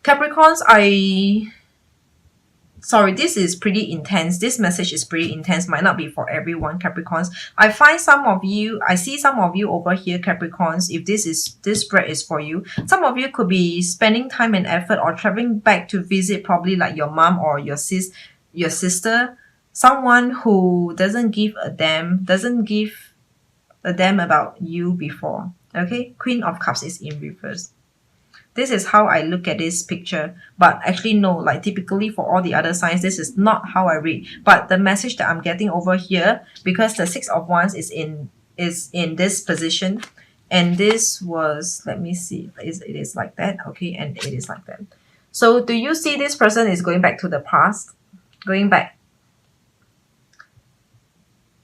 Capricorns, sorry, this is pretty intense. This message is pretty intense. Might not be for everyone, Capricorns. I see some of you over here, Capricorns. If this spread is for you, some of you could be spending time and effort or traveling back to visit probably like your mom or your sister, someone who doesn't give a damn about you before. Okay, Queen of Cups is in reverse. This is how I look at this picture, but actually no, like typically for all the other signs, this is not how I read. But the message that I'm getting over here, because the Six of Wands is in this position, and this was, let me see, it is like that, okay, and it is like that. So do you see this person is going back to the past, going back?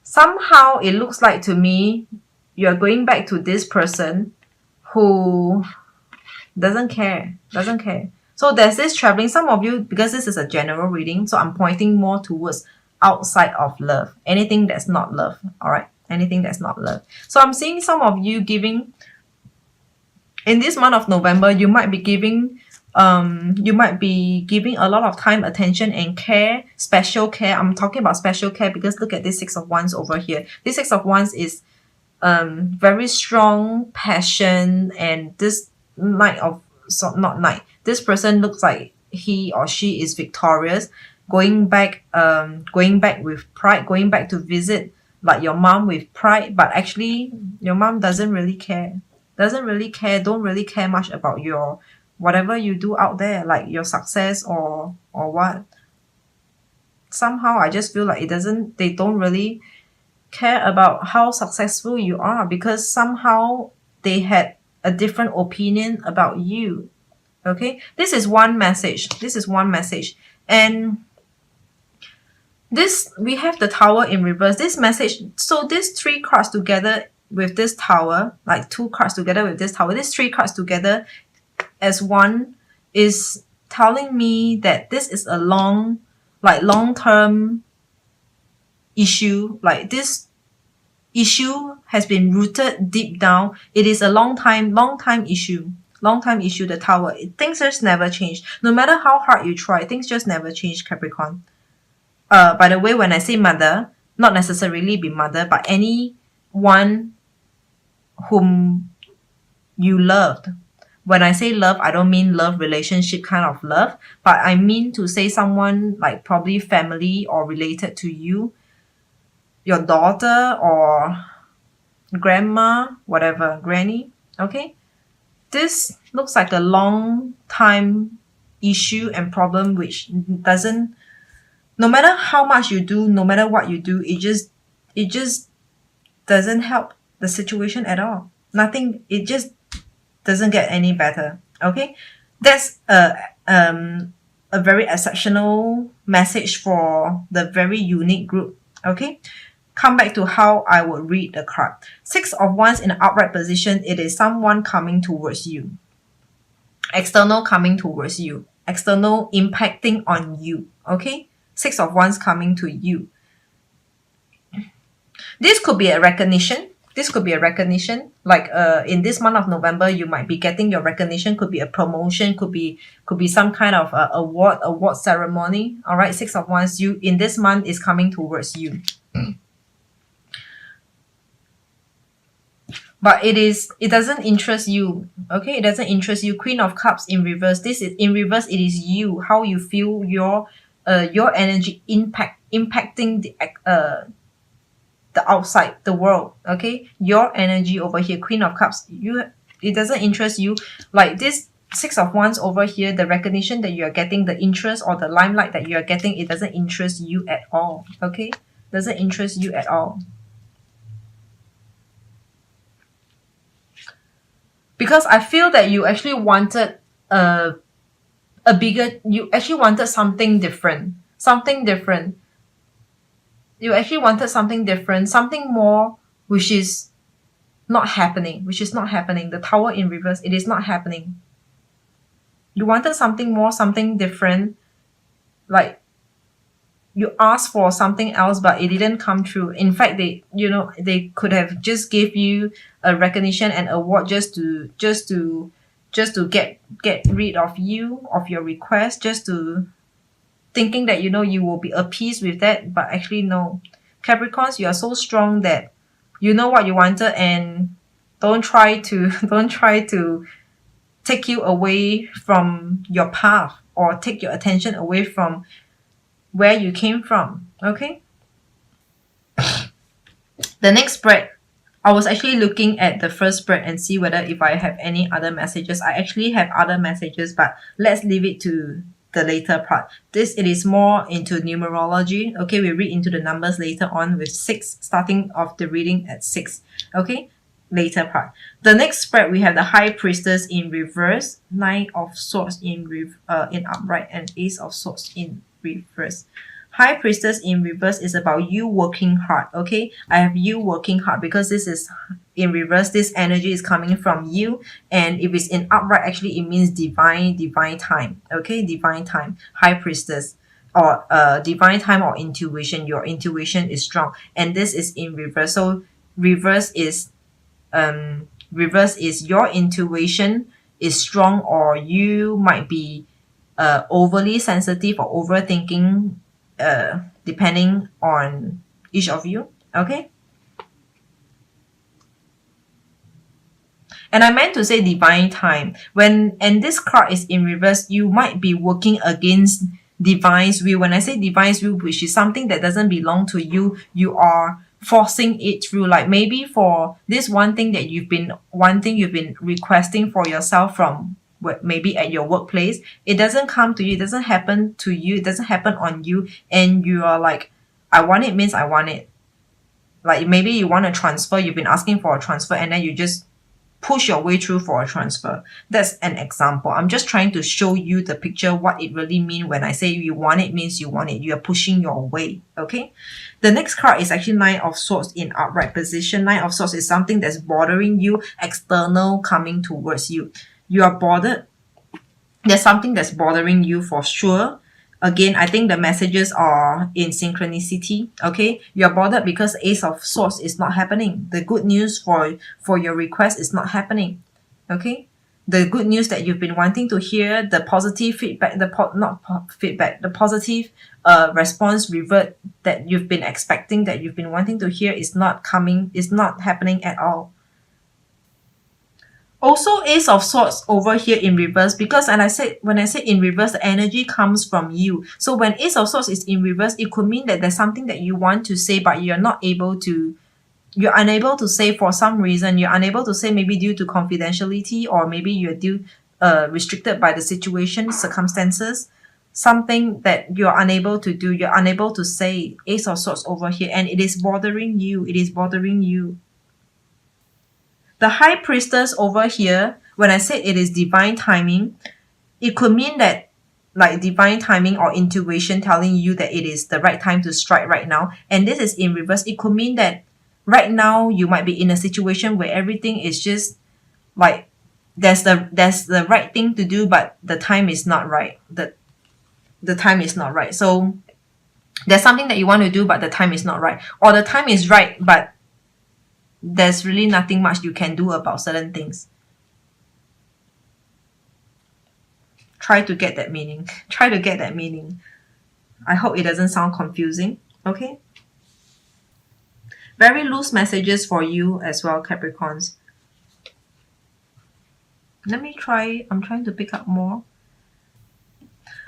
Somehow it looks like to me you're going back to this person who doesn't care. So there's this traveling. Some of you, because this is a general reading, so I'm pointing more towards outside of love. Anything that's not love, all right? Anything that's not love. So I'm seeing some of you giving, in this month of November, you might be giving a lot of time, attention, and care, special care. I'm talking about special care because look at this Six of Wands over here. This Six of Wands is very strong passion, and this this person looks like he or she is victorious, going back with pride, going back to visit like your mom with pride, but actually your mom doesn't really care, don't really care much about your whatever you do out there, like your success or what. Somehow I just feel like they don't really care about how successful you are, because somehow they had a different opinion about you. Okay, this is one message, and this, we have the Tower in reverse. This message, so these three cards together with this Tower, like two cards together with this Tower, these three cards together as one, is telling me that this is a long-term issue. Like this issue has been rooted deep down. It is a long time issue. The Tower. Things just never change. No matter how hard you try, things just never change, Capricorn. By the way, when I say mother, not necessarily be mother, but anyone whom you loved. When I say love, I don't mean love relationship kind of love, but I mean to say someone like probably family or related to you, your daughter or grandma, whatever, granny, okay? This looks like a long time issue and problem which doesn't, no matter how much you do, no matter what you do, it just doesn't help the situation at all. Nothing, it just doesn't get any better, okay? That's a very exceptional message for the very unique group, okay? Come back to how I would read the card. Six of Wands in an upright position, it is someone coming towards you. External coming towards you. External impacting on you, okay? Six of Wands coming to you. This could be a recognition. Like in this month of November, you might be getting your recognition. Could be a promotion, could be some kind of award ceremony. All right, Six of Wands, you in this month is coming towards you. But it doesn't interest you, okay? It doesn't interest you. Queen of Cups in reverse. This is in reverse. It is you, how you feel, your energy impacting the outside, the world, okay? Your energy over here, Queen of Cups, it doesn't interest you. Like this Six of Wands over here, the recognition that you are getting, the interest or the limelight that you are getting, it doesn't interest you at all, okay? Doesn't interest you at all. Because I feel that you actually wanted you actually wanted something different. You actually wanted something different, something more, which is not happening. The Tower in reverse, it is not happening. You wanted something more, something different. Like you asked for something else, but it didn't come true. In fact, they could have just gave you a recognition and award just to get rid of you, of your request, just to thinking that you will be appeased with that, but actually no. Capricorns, you are so strong that you know what you wanted, and don't try to don't try to take you away from your path or take your attention away from where you came from. Okay? The next spread, I was actually looking at the first spread and see whether if I have any other messages. I actually have other messages, but let's leave it to the later part. It is more into numerology. Okay, we read into the numbers later on with 6, starting off the reading at 6. Okay, later part. The next spread, we have the High Priestess in reverse, 9 of Swords in upright, and Ace of Swords in reverse. High Priestess in reverse is about you working hard. Okay, I have you working hard because this is in reverse. This energy is coming from you, and if it's in upright, actually it means divine time. Okay, divine time. High Priestess, or divine time, or intuition. Your intuition is strong, and this is in reverse. So reverse is your intuition is strong, or you might be overly sensitive or overthinking, depending on each of you. Okay, and I meant to say divine time. And this card is in reverse, you might be working against divine's will. When I say divine's will, which is something that doesn't belong to you, you are forcing it through. Like maybe for this one thing that you've been requesting for yourself from maybe at your workplace, it doesn't come to you, it doesn't happen to you, it doesn't happen on you, and you are like, I want it means I want it. Like maybe you want a transfer, you've been asking for a transfer, and then you just push your way through for a transfer. That's an example. I'm just trying to show you the picture, what it really means when I say you want it means you want it. You are pushing your way. Okay. The next card is actually 9 of Swords in upright position. 9 of Swords is something that's bothering you, external coming towards you. You are bothered. There's something that's bothering you for sure. Again, I think the messages are in synchronicity. Okay, you're bothered because Ace of Swords is not happening. The good news for your request is not happening. Okay, the good news that you've been wanting to hear, the positive feedback, the positive response revert that you've been expecting, that you've been wanting to hear, is not happening at all. Also, Ace of Swords over here in reverse, because when I say in reverse, the energy comes from you. So when Ace of Swords is in reverse, it could mean that there's something that you want to say, but you're unable to say for some reason. You're unable to say, maybe due to confidentiality, or maybe you're restricted by the situation, circumstances, something that you're unable to do. You're unable to say. Ace of Swords over here, and it is bothering you. It is bothering you. The High Priestess over here, when I say it is divine timing, it could mean that like divine timing or intuition telling you that it is the right time to strike right now. And this is in reverse. It could mean that right now you might be in a situation where everything is just like there's the right thing to do, but the time is not right. The time is not right. So there's something that you want to do, but the time is not right. Or the time is right, but there's really nothing much you can do about certain things. Try to get that meaning. Try to get that meaning. I hope it doesn't sound confusing. Okay? Very loose messages for you as well, Capricorns. Let me try. I'm trying to pick up more.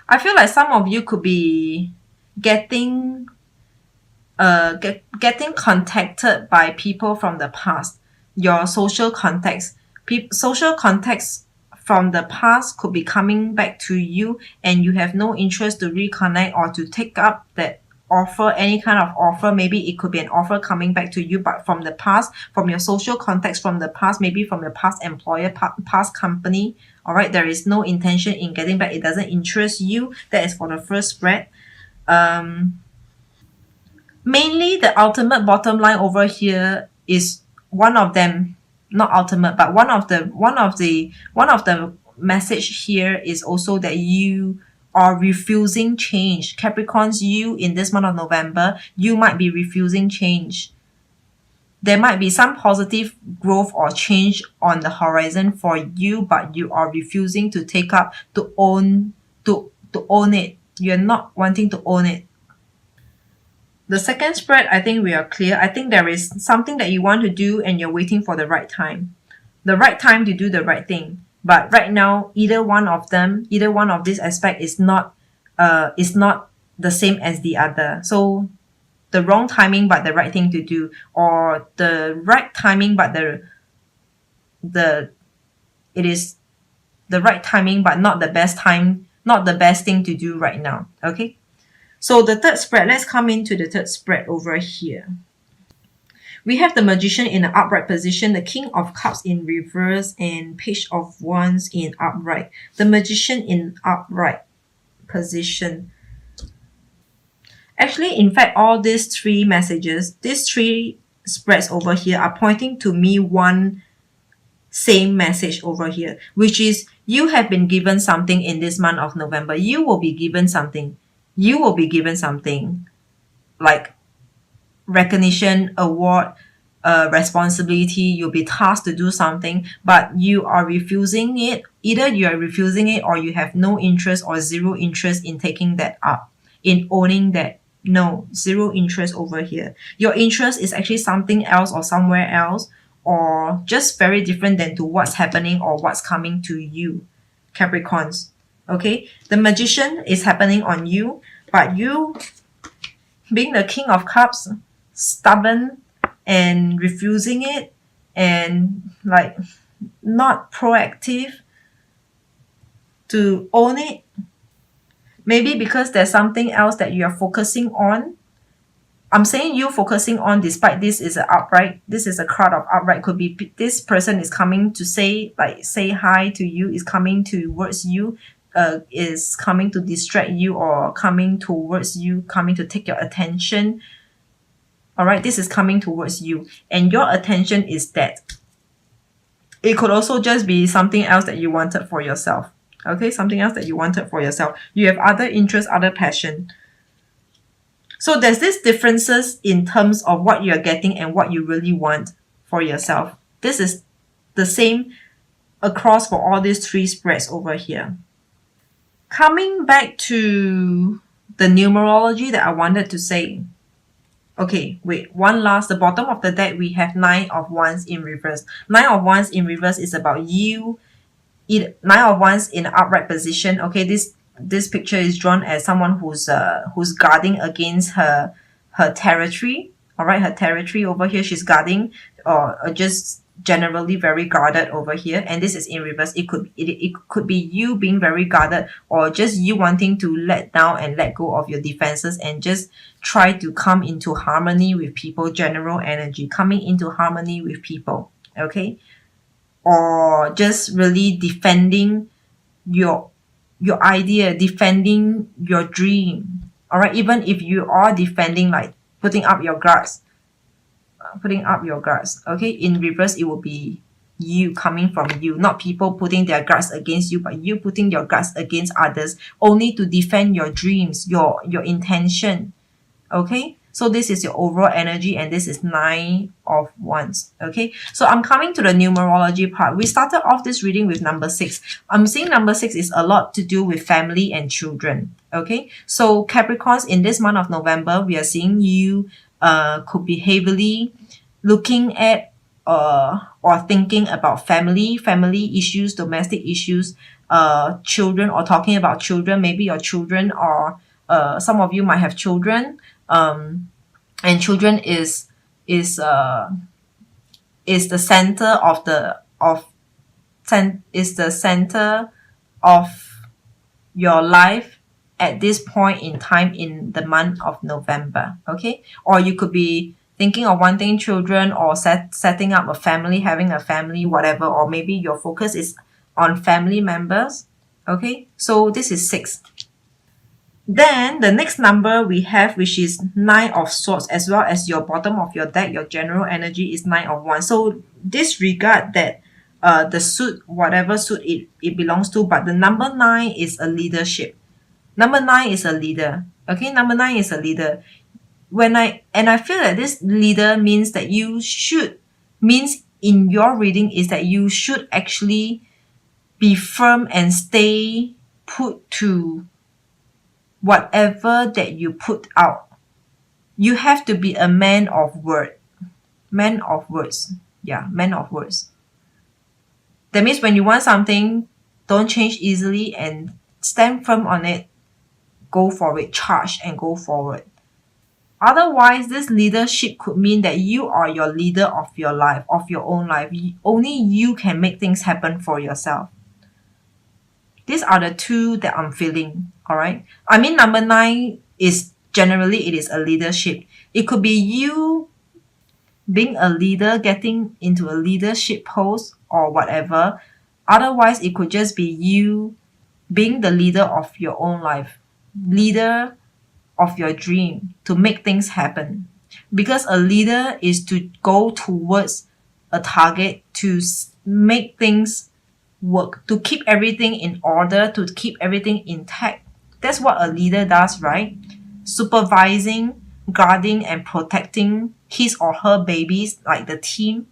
I feel like some of you could be getting contacted by people from the past. Your social contacts. Social contacts from the past could be coming back to you, and you have no interest to reconnect or to take up that offer, any kind of offer. Maybe it could be an offer coming back to you, but from the past, from your social contacts from the past, maybe from your past employer, past company. All right, there is no intention in getting back. It doesn't interest you. That is for the first spread. Mainly the ultimate bottom line over here is one of them, not ultimate, but one of the message here is also that you are refusing change. Capricorns, you in this month of November, you might be refusing change. there might be some positive growth or change on the horizon for you, but you are refusing to take up to own it. You're not wanting to own it. The second spread, I think we are clear. I think there is something that you want to do and you're waiting for the right time. The right time to do the right thing. But right now, either one of them, either one of this aspect is not the same as the other. So the wrong timing but the right thing to do, or the right timing but the it is the right timing but not the best time, not the best thing to do right now. Okay. So the third spread, let's come into the third spread over here. We have the Magician in an upright position, the King of Cups in reverse, and Page of Wands in upright. The Magician in upright position. Actually, in fact, all these three messages, these three spreads over here are pointing to me one same message over here, which is you have been given something in this month of November. You will be given something. You will be given something like recognition, award, responsibility. You'll be tasked to do something, but you are refusing it. Either you are refusing it or you have no interest or zero interest in taking that up, in owning that. No, zero interest over here. Your interest is actually something else or somewhere else, or just very different than to what's happening or what's coming to you, Capricorns. Okay, the Magician is happening on you, but you, being the King of Cups, stubborn and refusing it and like not proactive to own it. Maybe because there's something else that you're focusing on. I'm saying you focusing on, despite this is an upright, this is a card of upright, could be this person is coming to say hi to you, is coming towards you, is coming to distract you or coming towards you, coming to take your attention. All right, this is coming towards you and your attention is that. It could also just be something else that you wanted for yourself. Okay, something else that you wanted for yourself. You have other interests, other passion. So there's these differences in terms of what you're getting and what you really want for yourself. This is the same across for all these three spreads over here. Coming back to the numerology that I wanted to say. Okay, wait, one last, the bottom of the deck, we have 9 of Wands in reverse. 9 of Wands in reverse is about you. 9 of Wands in upright position. Okay, this picture is drawn as someone who's guarding against her territory. All right, her territory over here, she's guarding or just generally very guarded over here, and this is in reverse. It could be you being very guarded, or just you wanting to let down and let go of your defenses and just try to come into harmony with people. General energy, coming into harmony with people. Okay, or just really defending your idea, defending your dream. All right, even if you are defending, like putting up your guards. Okay, in reverse it will be you, coming from you, not people putting their guards against you, but you putting your guards against others only to defend your dreams, your intention. Okay, so this is your overall energy and this is 9 of Wands. Okay, so I'm coming to the numerology part. We started off this reading with number 6. I'm seeing number 6 is a lot to do with family and children. Okay, so Capricorns, in this month of November, we are seeing you could be heavily looking at or thinking about family issues, domestic issues, children, or talking about children. Maybe your children, or some of you might have children, and children is the center of your life at this point in time in the month of November. Okay, or you could be thinking of wanting children, or setting up a family, having a family, whatever, or maybe your focus is on family members. Okay, so this is 6. Then the next number we have, which is 9 of Swords, as well as your bottom of your deck, your general energy is 9 of Wands. So disregard that the suit, whatever suit it belongs to, but the number 9 is a leadership. Number 9 is a leader. Okay, number 9 is a leader. I feel that this leader means that means in your reading is that you should actually be firm and stay put to whatever that you put out. You have to be a man of word. Man of words. Yeah, man of words. That means when you want something, don't change easily and stand firm on it. Go for it, charge and go forward. Otherwise, this leadership could mean that you are your leader of your life, of your own life. Only you can make things happen for yourself. These are the two that I'm feeling. All right. I mean, number 9 is generally it is a leadership. It could be you being a leader, getting into a leadership post or whatever. Otherwise, it could just be you being the leader of your own life, leader of your dream to make things happen. Because a leader is to go towards a target to make things work, to keep everything in order, to keep everything intact. That's what a leader does, right? Supervising, guarding, and protecting his or her babies, like the team,